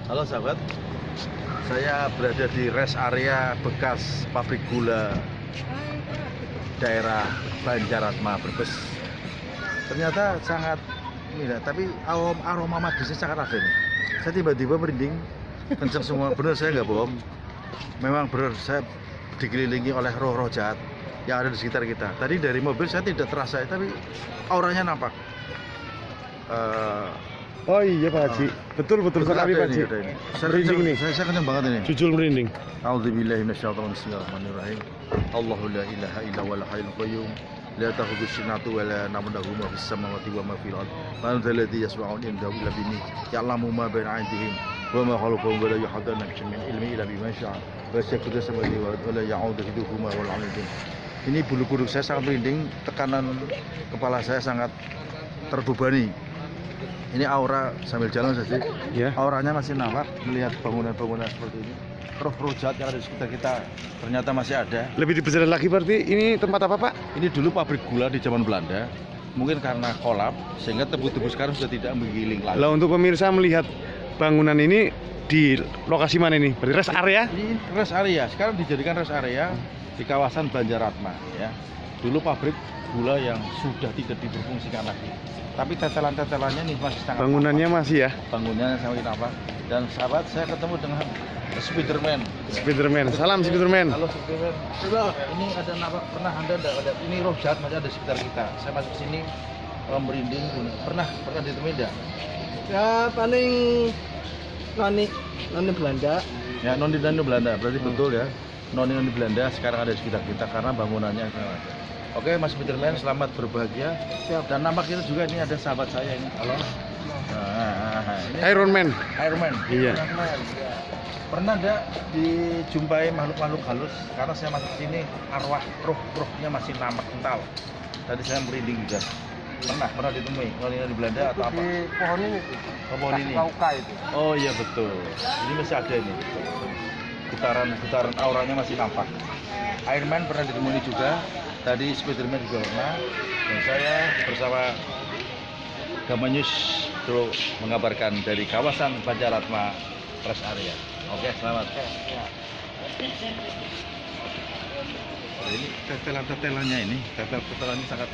Halo sahabat, saya berada di rest area bekas pabrik gula daerah Banjaratma, Brebes. Ternyata sangat indah, tapi aroma magisnya sangat ada nih. Saya tiba-tiba merinding, kenceng semua. Bener, saya nggak bohong. Memang benar, saya dikelilingi oleh roh-roh jahat yang ada di sekitar kita. Tadi dari mobil saya tidak terasa, tapi auranya nampak. Oh iya Pak Haji, betul sekali Pak Haji. Merinding nih. Saya kenceng banget ini. Jujur merinding. A'udzubillahi minasyaitonir rajim. Bismillahirrahmanirrahim. Allahu la ilaha illa huwal hayyul qayyum. La ta'khudhuhu sinatun wa la nawm lahu ma fis samawati wa ma fil ardh. Man dzal ladzi yashfa'u 'indahu illa bi'idznihi. Ya'lamu ma baina 'aydihim wa ma khalfahum wa la yuhituna min ilmihi illa bima syaa. Wa yas'aluka samawati wa la ya'udu hifdhuhuma wal 'aliyyul. Ini bulu kuduk saya sangat merinding, tekanan kepala saya sangat terbebani. Ini aura sambil jalan saja, Ya. auranya masih nampak, melihat bangunan-bangunan seperti ini. Roh-roh jahat yang ada di sekitar kita ternyata masih ada. Lebih diperjelas lagi berarti ini tempat apa Pak? Ini dulu pabrik gula di zaman Belanda. Mungkin karena kolap sehingga tebu-tebu sekarang sudah tidak menggiling lagi. Lah untuk pemirsa melihat bangunan ini di lokasi mana ini? Berarti rest area? Ini rest area, sekarang dijadikan rest area di kawasan Banjaratma ya. Dulu pabrik gula yang sudah tidak diberfungsikan lagi. Tapi tetelan-tetelannya nih masih sangat Bangunannya nampak. masih ya? Bangunannya sangat nampak. Dan sahabat, saya ketemu dengan Spiderman. Spiderman. Salam Spiderman. Halo Spiderman. Coba ini ada nampak, pernah Anda ada ini roh jahat masih ada di sekitar kita. Saya masuk sini merinding. Pernah ditemui enggak? Ya paling noni Belanda. Ya, noni Belanda. Berarti betul ya. Noni Belanda sekarang ada di sekitar kita karena bangunannya sangat ada. Oke, Mas Spiderman, selamat berbahagia. Siap. Dan nampak kita juga ini ada sahabat saya ini. Halo. Ini Iron Man. Iron Man. Iya. Iron Man, ya. Pernah enggak dijumpai makhluk-makhluk halus? Karena saya masuk sini arwah rohnya masih nampak kental. Tadi saya merinding juga. Pernah ditemui noni di Belanda atau apa? Di pohon ini. Pohon ini. Kauka itu. Oh iya betul. Ini masih ada ini. Getaran auranya masih nampak. Iron Man pernah ditemui juga. Tadi Spiderman juga pernah. Dan saya bersama Gamanyus terus mengabarkan dari kawasan Banjaratma rest area. Oke, selamat. Ya. Ini tetelan-tetelannya ini, tetelannya sangat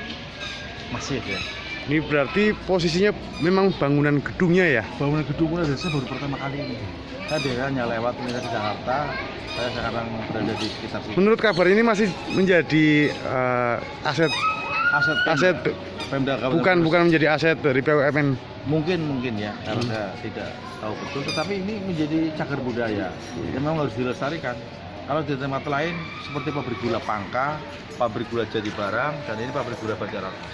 masif ya. Ini berarti posisinya memang bangunan gedungnya ya? Bangunan gedungnya saya baru pertama kali ini. Saya biasanya lewat ini dari Jakarta. Saya sekarang berada di sekitar sini. Menurut kabar ini masih menjadi aset Pemda Kabupaten bukan menjadi aset dari BUMN. mungkin ya, karena saya tidak tahu betul, tetapi ini menjadi cagar budaya yang memang harus dilestarikan. Kalau di tempat lain seperti pabrik gula Pangka, pabrik gula Jati Barang, dan ini pabrik gula Banjaratma.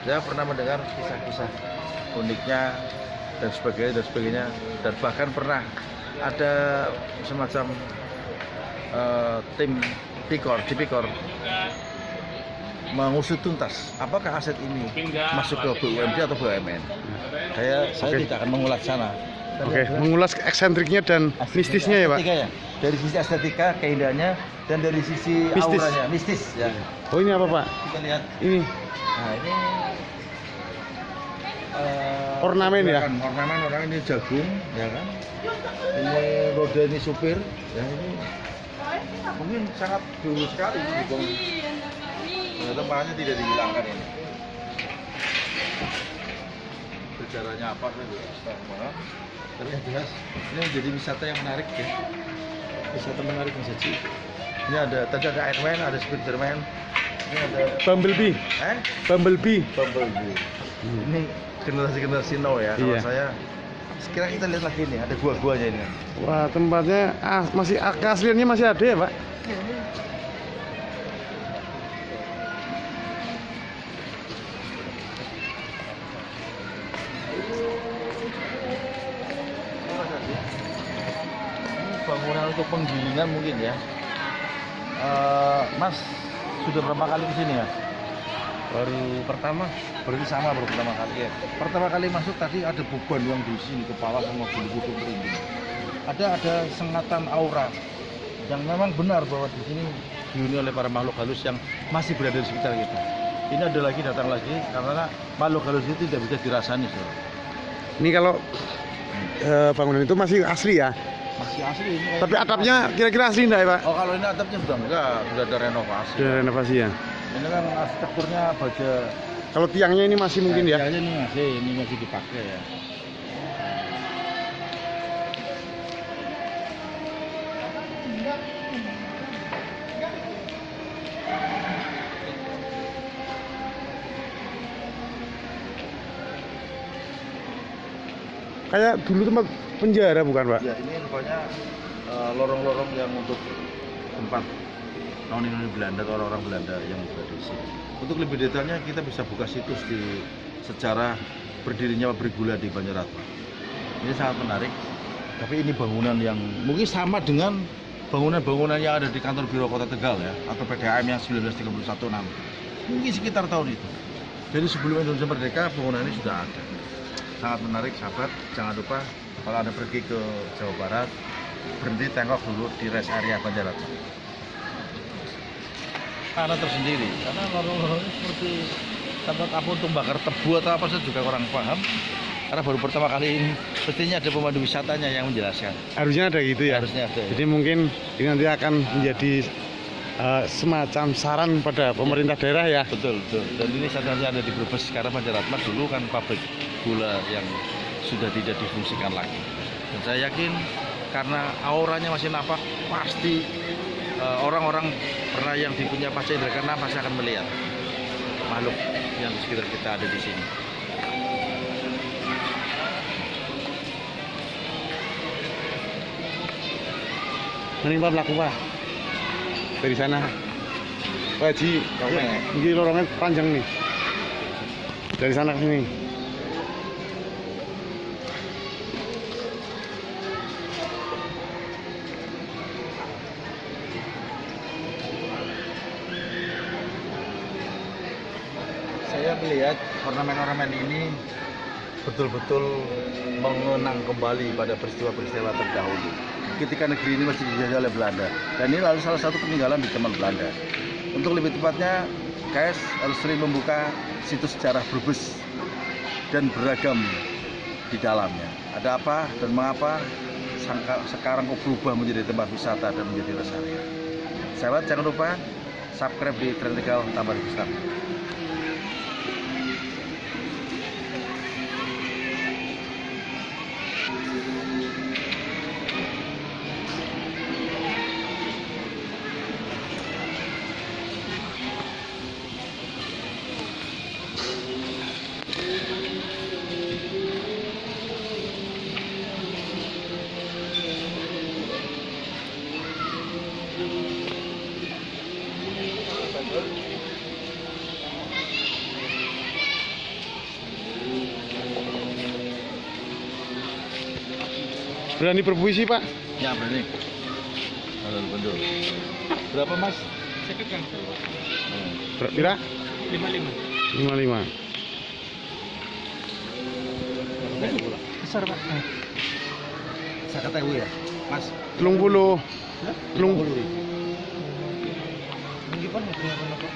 Saya pernah mendengar kisah-kisah uniknya dan sebagainya, dan bahkan pernah ada semacam tim Tipikor mengusut tuntas apakah aset ini masuk ke BUMD atau BUMN. Saya Oke. tidak akan mengulas sana. Oke, mengulas eksentriknya dan mistisnya ya Pak? Estetika ya. Dari sisi estetika, keindahannya, dan dari sisi Mistis. auranya, mistis ya. Oh ini apa Pak? Kita lihat. Ini Nah ini Ornamen ya? Ornamen ini jagung, ya kan? Ini roda ini supir, ya ini mungkin sangat dulu sekali ini bang. Ternyata makanya tidak dihilangkan ini. Sejarahnya apa kan? Tapi yang jelas ini menjadi wisata yang menarik ya. Wisata menarik Mas Haji. Ini tadi ada Iron Man, ada Spiderman, ini ada Bumblebee. Bumblebee. Bumblebee. Ini generasi now ya. Kalau Iya. saya sekarang kita lihat lagi nih, ada gua-guanya ini. Wah tempatnya masih keasliannya masih ada ya Pak? Ini bangunan untuk penggilingan mungkin ya. Mas sudah berapa kali ke sini ya? Baru pertama. Berarti sama baru pertama kali ya. Pertama kali masuk tadi ada beban yang di sini kepala sama bulu kuduk merinding. Ada sengatan aura yang memang benar bahwa di sini dihuni oleh para makhluk halus yang masih berada di sekitar kita. Ini ada lagi datang lagi karena makhluk halus itu tidak bisa dirasani. Ini kalau bangunan itu masih asli ya? Masih asli ini. Tapi atapnya kira-kira asli enggak ya Pak? Oh, kalau ini atapnya sudah enggak, sudah ada renovasi. Sudah renovasi ya? Ini kan arsitekturnya baja. Kalau tiangnya ini masih mungkin ya? Tiangnya ini masih dipakai ya. Kayak dulu tempat penjara bukan Pak? Ya, ini rupanya lorong-lorong yang untuk tempat noni-noni Belanda atau orang-orang Belanda yang berada di sini. Untuk lebih detailnya kita bisa buka situs di sejarah berdirinya pabrik gula di Banjarratma. Ini sangat menarik. Tapi ini bangunan yang mungkin sama dengan bangunan-bangunan yang ada di kantor Biro Kota Tegal ya, atau PDAM yang 1931-6. Mungkin sekitar tahun itu. Jadi sebelum Indonesia merdeka bangunan ini sudah ada. Sangat menarik sahabat, jangan lupa kalau Anda pergi ke Jawa Barat, berhenti tengok dulu di rest area Banjarratma. Karena tersendiri, karena lorong-lorongnya seperti tempat apa untuk bakar tebu atau apa saya juga kurang paham. Karena baru pertama kali ini, pastinya ada pemandu wisatanya yang menjelaskan. Harusnya ada gitu ya? Harusnya ada. Jadi mungkin ini nanti akan menjadi semacam saran pada pemerintah daerah ya? Betul, betul. Dan ini satu-satunya ada di Brebes, karena Banjarratma dulu kan pabrik gula yang sudah tidak difungsikan lagi. Dan saya yakin karena auranya masih nampak, pasti orang-orang pernah yang dipunya panca indera keenam pasti akan melihat makhluk yang di sekitar kita ada di sini. Mending Pak melaku Pak dari sana. Pak Haji, ini lorongnya panjang nih. Dari sana ke sini. Saya melihat ornamen-ornamen ini betul-betul mengenang kembali pada peristiwa-peristiwa terdahulu ketika negeri ini masih dijajah oleh Belanda, dan ini lalu salah satu peninggalan di zaman Belanda. Untuk lebih tepatnya, KS harus sering membuka situs sejarah Brebes dan beragam di dalamnya. Ada apa dan mengapa sekarang kok berubah menjadi tempat wisata dan menjadi rest area. Sahabat, jangan lupa subscribe di Tren Tegal Tambah Besar. Berani berpuisi Pak? Ya, berani. Halo, Bendul. Berapa Mas? Saya kan Kira? 55. 55. Besar Pak. Saya kata ya, Mas. 30. 30.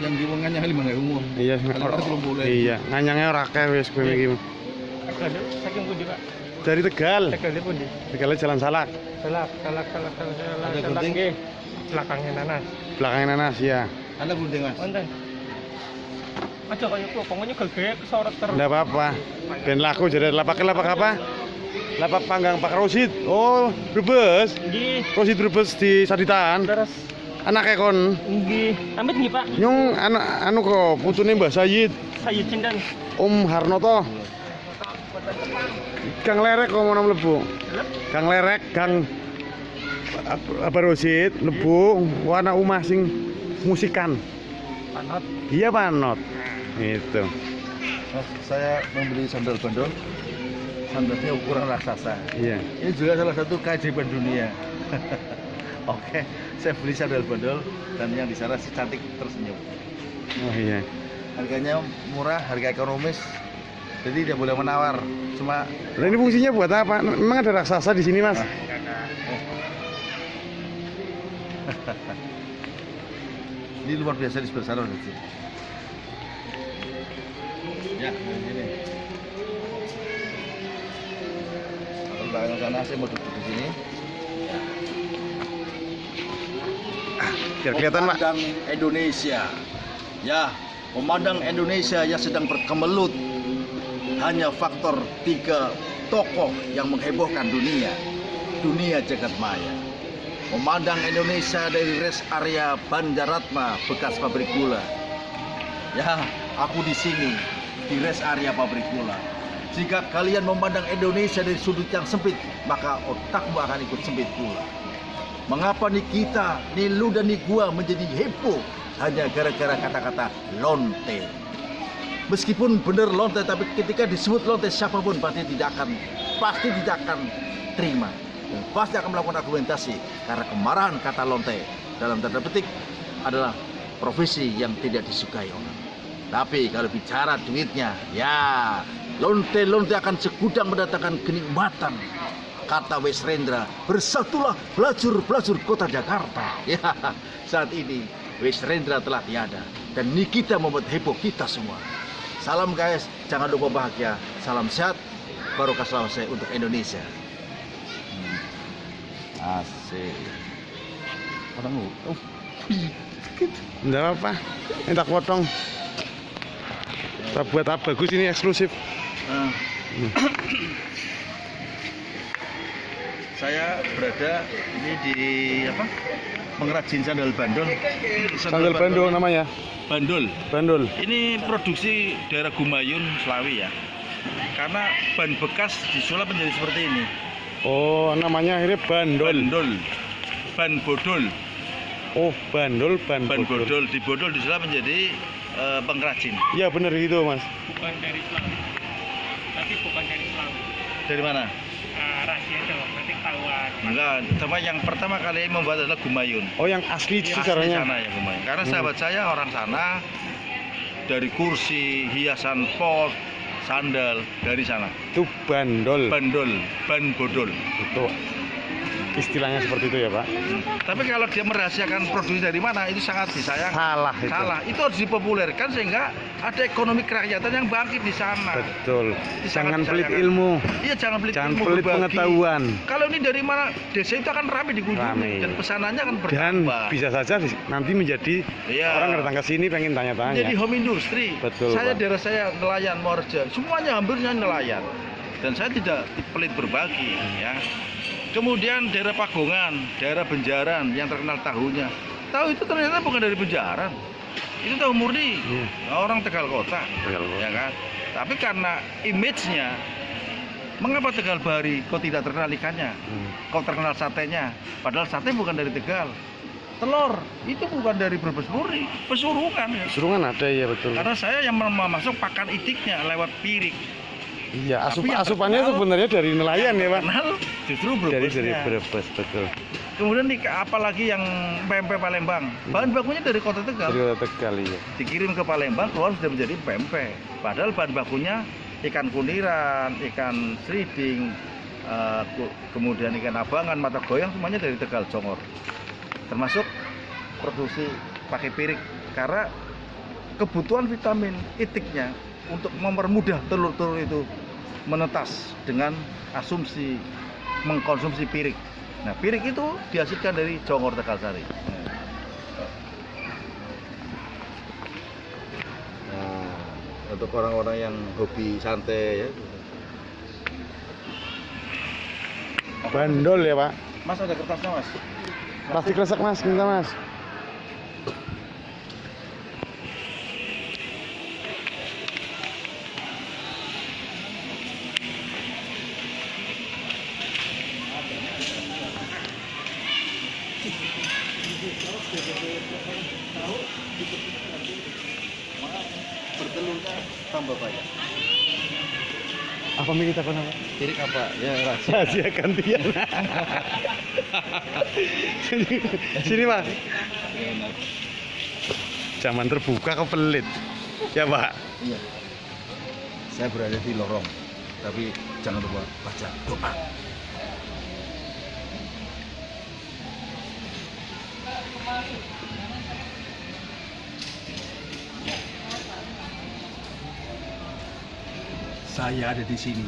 Yang diwongannya 5.000. Iya, Kalau 30. iya, nganyangnya ora akeh wis kowe iki. Saking pundi Pak? Dari Tegal. Tegal pundi? Tegalnya Jalan Salak. Salak. Ada gunting? Nggih. Belakangnya nanas. Belakangnya Nanas ya. Anda gunting Mas. Wonten. Aja kaya kok pokoknya gege kesorot terus. Enggak apa-apa. Ben laku jadi lapak apa? Lapak panggang Pak Rosid. Oh, Brebes. Nggih. Rosid Brebes di Saditan. Terus Anaknya kon. nggih. Amit nggih Pak. Nyung anu kok putune Mbah Sayid. Sayid Cindan. Om Harnoto. Gang Lerek kok mau mlebu. Gang Lerek, Gang apa Rosid, lebu warna umah sing musikan. Panot. Iya Panot. Itu. Mas, saya membeli sandal bandol. Sandalnya ukuran raksasa. Iya. Ini juga salah satu keajaiban dunia. Oke, saya beli sandal bandol dan yang di sana si cantik tersenyum. Oh iya. Harganya murah, harga ekonomis. Jadi dia boleh menawar. Cuma Nah, ini fungsinya buat apa? Memang ada raksasa di sini, Mas? Ini luar biasa di sebelah sana. Ya, ini. belakang sana, saya mau duduk di sini. Biar kelihatan, Pak. Memandang Indonesia, ya, memandang Indonesia yang sedang berkemelut hanya faktor 3 tokoh yang menghebohkan dunia jagat maya. Memandang Indonesia dari rest area Banjaratma bekas pabrik gula. Ya, aku di sini di rest area pabrik gula. Jika kalian memandang Indonesia dari sudut yang sempit, maka otakmu akan ikut sempit pula. Mengapa nih kita, nih lu dan nih gua menjadi heboh hanya gara-gara kata-kata lonte? Meskipun benar lonte, tapi ketika disebut lonte siapapun pasti tidak akan terima. Dan pasti akan melakukan argumentasi karena kemarahan kata lonte dalam tanda petik adalah profesi yang tidak disukai orang. Tapi kalau bicara duitnya, ya lonte akan segudang mendatangkan kenikmatan. Kata Wes Rendra, bersatulah pelacur kota Jakarta. Ya, saat ini Wes Rendra telah tiada dan Nikita membuat heboh kita semua. Salam guys, jangan lupa bahagia, salam sehat, barokah selawase untuk Indonesia. Asik. Orang Enggak apa-apa. Ini tak potong. Kita buat apa bagus ini eksklusif. Saya berada ini di apa? Pengrajin sandal bandol. Sandal bandol namanya. Bandol. Ini produksi daerah Gumayun, Slawi ya. Karena ban bekas disulap menjadi seperti ini. Oh, namanya akhirnya bandol. Ban bodol. Oh, bandol, ban bodol. Dibodol disulap menjadi pengrajin. Iya benar gitu, Mas. Bukan dari Slawi. Tapi bukan dari Slawi. Dari mana? Rahasia itu nanti ketahuan. Enggak, cuma yang pertama kali membuat adalah Gumayun. Oh, yang asli Asli caranya. sana ya Gumayun. Karena sahabat saya orang sana, dari kursi, hiasan pot, sandal dari sana. Itu bandol. Ban bodol. Itu istilahnya seperti itu ya, Pak. Tapi kalau dia merahasiakan produksi dari mana, itu sangat disayangkan. Salah itu. Itu harus dipopulerkan sehingga ada ekonomi kerakyatan yang bangkit di sana. Betul. Itu Jangan sangat pelit disayangkan. ilmu. Iya, jangan pelit Jangan ilmu, pelit berbagi. pengetahuan. Kalau ini dari mana, desa itu akan ramai dikunjungi Ramai. dan pesanannya akan Dan bertambah. bisa saja nanti menjadi Iya. orang datang ke sini pengen tanya-tanya. Jadi home industry. Betul, Saya Pak. daerah saya nelayan Morja, semuanya hampirnya nelayan. Dan saya tidak pelit berbagi ya. Kemudian daerah Pagongan, daerah Benjaran yang terkenal tahunya. Tahu itu ternyata bukan dari Benjaran. Itu tahu murni orang Tegal Kota. Ya kan? Tapi karena image-nya, mengapa Tegal Bahari kok tidak terkenal ikannya? Kok terkenal satenya? Padahal sate bukan dari Tegal. Telur itu bukan dari Brebes Murni, Pesurungan ya. Surungan ada ya, betul. Karena saya yang masuk pakan itiknya lewat pirik. Iya, Tapi yang asupannya terkenal- sebenarnya dari nelayan ya, Pak. Kenal justru Dari Brebesnya. Brebes, betul. Kemudian apalagi yang pempek Palembang, bahan bakunya dari kota Tegal. Dari Tegal ya. Dikirim ke Palembang, keluar sudah menjadi pempek. Padahal bahan bakunya ikan kuniran, ikan seriding, kemudian ikan abangan, mata goyang, semuanya dari Tegal Jongor. Termasuk produksi pakai pirik karena kebutuhan vitamin itiknya untuk mempermudah telur-telur itu menetas dengan asumsi mengkonsumsi pirik. Nah, pirik itu dihasilkan dari Jongor Tegal Sari. Nah, untuk orang-orang yang hobi santai ya. Bandol ya, Pak. Mas ada kertasnya, Mas? Plastik resek, Mas, minta, Mas. Bertelurnya tambah banyak. Apa nih kita apa? Pirik apa? Ya rahasia. Rahasia gantian. Sini, Pak. Zaman terbuka kepelit. Ya, Pak. Iya. Saya berada di lorong, tapi jangan lupa baca doa. Saya ada di sini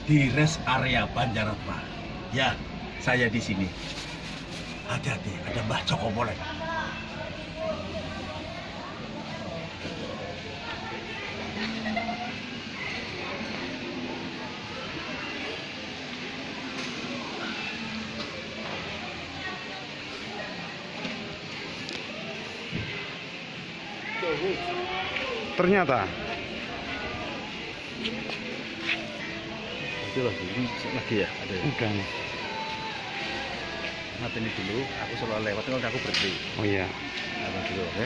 di rest area Banjaratma. Ya, saya di sini. Hati-hati, ada Mbah Joko Poleng. Ternyata Itu lagi ya ada. bukan. Nanti ini dulu, aku selalu lewat kalau aku berhenti. Oh iya. Apa dulu, oke?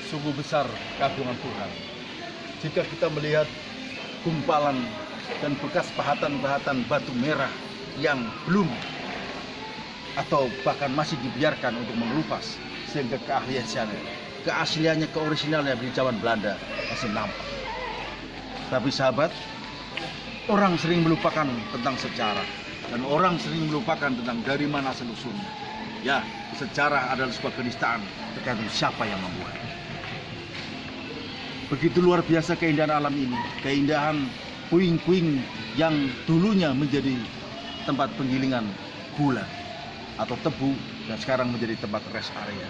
Sungguh besar keagungan Tuhan. Jika kita melihat gumpalan dan bekas pahatan-pahatan batu merah yang belum atau bahkan masih dibiarkan untuk mengelupas, sehingga keasliannya, keorisinalnya di zaman Belanda masih nampak. Tapi sahabat, orang sering melupakan tentang sejarah dan orang sering melupakan tentang dari mana asal-usulnya. Ya, sejarah adalah sebuah kenistaan, tergantung siapa yang membuat. Begitu luar biasa keindahan alam ini, keindahan puing-puing yang dulunya menjadi tempat penggilingan gula atau tebu dan sekarang menjadi tempat rest area,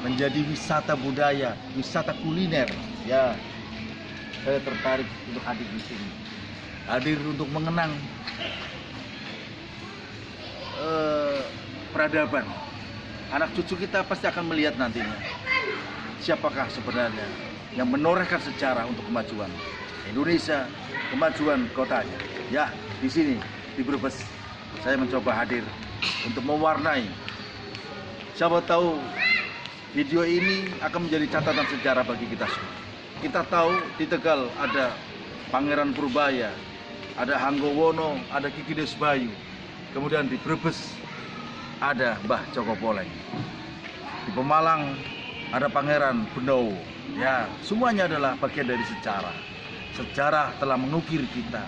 menjadi wisata budaya, wisata kuliner. Ya, saya tertarik untuk hadir di sini, hadir untuk mengenang peradaban. Anak cucu kita pasti akan melihat nantinya siapakah sebenarnya yang menorehkan sejarah untuk kemajuan Indonesia, kemajuan kotanya. Ya, di sini di Brebes saya mencoba hadir untuk mewarnai. Siapa tahu video ini akan menjadi catatan sejarah bagi kita semua. Kita tahu di Tegal ada Pangeran Purbaya, ada Hanggowono, ada Ki Kides Bayu. Kemudian di Brebes ada Mbah Joko Poleng. Di Pemalang ada Pangeran Benowo. Ya, semuanya adalah bagian dari sejarah. Sejarah telah mengukir kita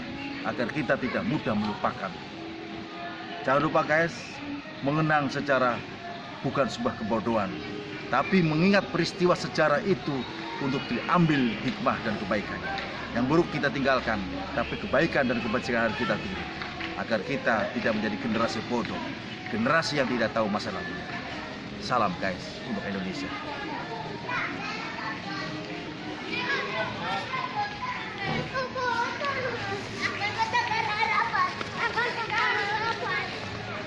agar kita tidak mudah melupakan. Jangan lupa guys, mengenang sejarah bukan sebuah kebodohan, tapi mengingat peristiwa sejarah itu untuk diambil hikmah dan kebaikannya. Yang buruk kita tinggalkan, tapi kebaikan dan kebajikan kita pilih, agar kita tidak menjadi generasi bodoh, generasi yang tidak tahu masa lalunya. Salam guys untuk Indonesia.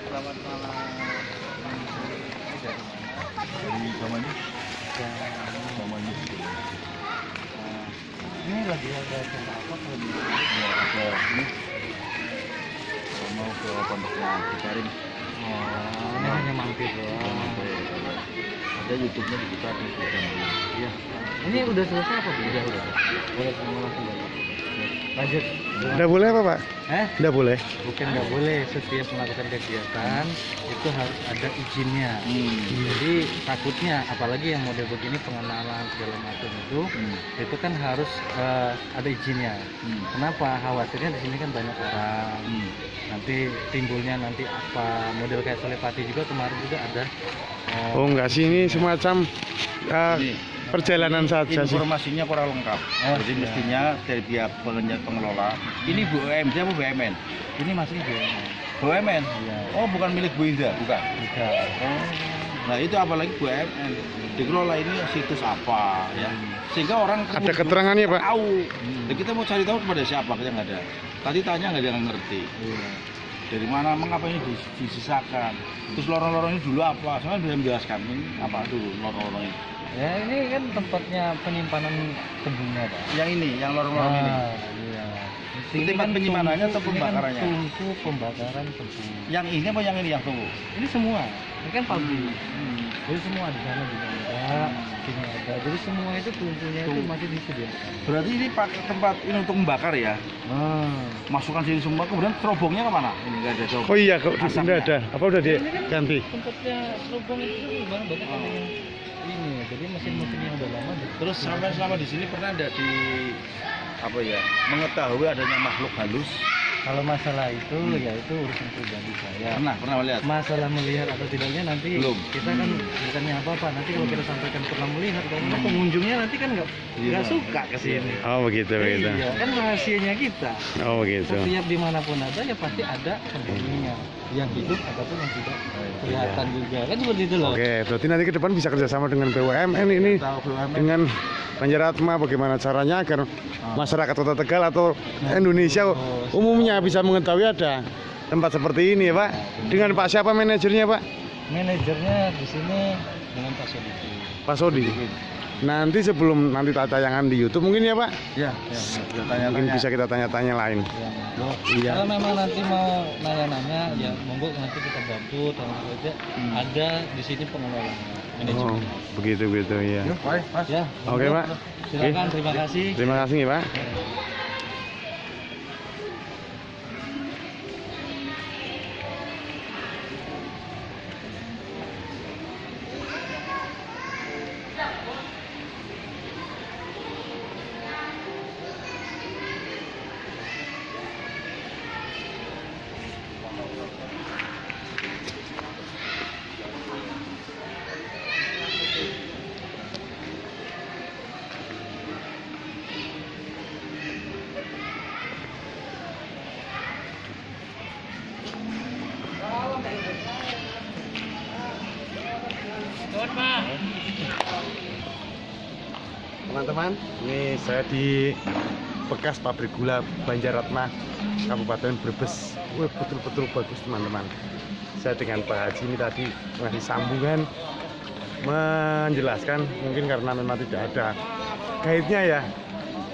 Selamat malam. Dari Bamani? Bamani. Ini lagi ada acara apa kalau di Ya, ada ini. Mau ke pondoknya Karim. ini hanya mampir doang. Ada YouTube-nya dibuka di Iya. Ini udah selesai apa? Udah. Boleh semua langsung lanjut. Nggak boleh apa Pak? Nggak boleh. Bukan nggak boleh, setiap melakukan kegiatan itu harus ada izinnya. Jadi takutnya, apalagi yang model begini pengenalan segala macam itu kan harus ada izinnya. Kenapa? Khawatirnya di sini kan banyak orang. Nanti timbulnya nanti apa model kayak Solepati juga kemarin juga ada. Oh enggak sih, ini semacam Ini. perjalanan saja sih. Informasinya kurang lengkap. Jadi mestinya dari pihak pengelola. Ini BUMD apa BUMN? Ini masih BUMN. Iya. Oh, bukan milik Bu Indah, bukan. Enggak. Nah, itu apalagi BUMN. Dikelola ini situs apa ya. Sehingga orang Ada keterangannya Pak? tahu. Dan kita mau cari tahu kepada siapa, kita nggak ada. Tadi tanya nggak ada yang ngerti. Iya. Dari mana, mengapa ini disisakan? Terus lorong-lorong ini dulu apa? Saya bisa menjelaskan ini apa dulu lorong-lorong ini. Ya ini kan tempatnya penyimpanan tebunya Pak. Yang ini, yang lorong-lorong ini. Iya. Tempat penyimpanannya atau pembakarannya? Tungku pembakaran tebu. Yang ini apa yang ini yang tunggu? Ini semua. Ini kan pabrik. Jadi semua di sana juga ada, sini ada. Jadi semua itu tungkunya itu masih disediakan. Berarti ini pakai tempat ini untuk membakar ya? Masukkan sini semua, kemudian terobongnya kemana? Ini nggak ada terobong. Oh iya, kok Asapnya. tidak ada. Apa udah diganti? Tempatnya lubang itu kan banyak ada yang ini. Jadi mesin-mesin yang udah lama. Terus sampai selama di sini pernah ada di apa ya mengetahui adanya makhluk halus Kalau masalah itu ya itu urusan pribadi saya. Pernah melihat? Masalah melihat atau tidaknya nanti Belum. kita kan bukannya apa-apa. Nanti kalau kita sampaikan pernah melihat, karena pengunjungnya nanti kan nggak suka ke sini. Oh begitu begitu. Iya, kan rahasianya kita. Oh begitu. Setiap dimanapun ada ya pasti ada penghuninya yang hidup ataupun yang tidak kelihatan juga kan seperti itu loh. Oke, berarti nanti ke depan bisa kerjasama dengan BUMN ini, dengan Banjaratma, bagaimana caranya agar masyarakat Kota Tegal atau Indonesia umumnya bisa mengetahui ada tempat seperti ini ya Pak. Dengan Pak siapa manajernya Pak? Manajernya di sini dengan Pak Sodi. Pak Sodi. Nanti sebelum nanti tayangan di YouTube mungkin ya Pak? Ya, Mungkin bisa kita tanya-tanya lain. Kalau memang nanti mau nanya-nanya ya monggo nanti kita bantu dan aja ada di sini pengelolanya. Oh, begitu ya. Ya. Oke Pak. Silakan, Oke. terima kasih. Terima kasih ya Pak. Teman-teman, ini saya di bekas pabrik gula Banjaratma, Kabupaten Brebes. Wah, betul-betul bagus teman-teman. Saya dengan Pak Haji ini tadi ngasih sambungan menjelaskan, mungkin karena memang tidak ada guide-nya ya.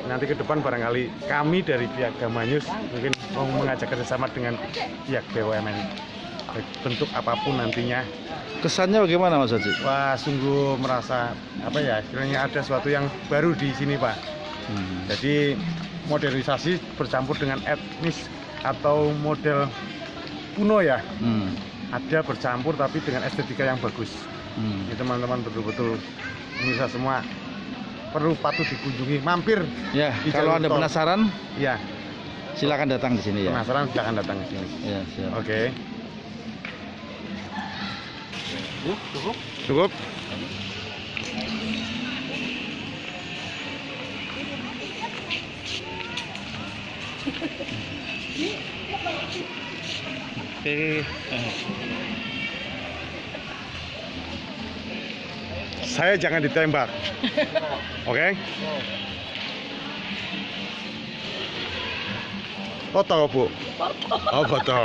Nanti ke depan barangkali kami dari pihak Gamanyus mungkin mau mengajak kerjasama dengan pihak BUMN, bentuk apapun nantinya. Kesannya bagaimana Mas Haji? Wah, sungguh merasa apa ya, istilahnya ada sesuatu yang baru di sini Pak. Jadi modernisasi bercampur dengan etnis atau model kuno ya. Ada bercampur tapi dengan estetika yang bagus. Jadi teman-teman betul-betul pemirsa semua perlu patut dikunjungi, mampir. Ya, di kalau jalur Anda tol. penasaran, Ya, silakan datang di sini ya. penasaran silakan datang ke sini. Ya, siap. Oke. Cukup? Oke. Saya jangan ditembak. Oke? Foto, Bu. Oh, foto.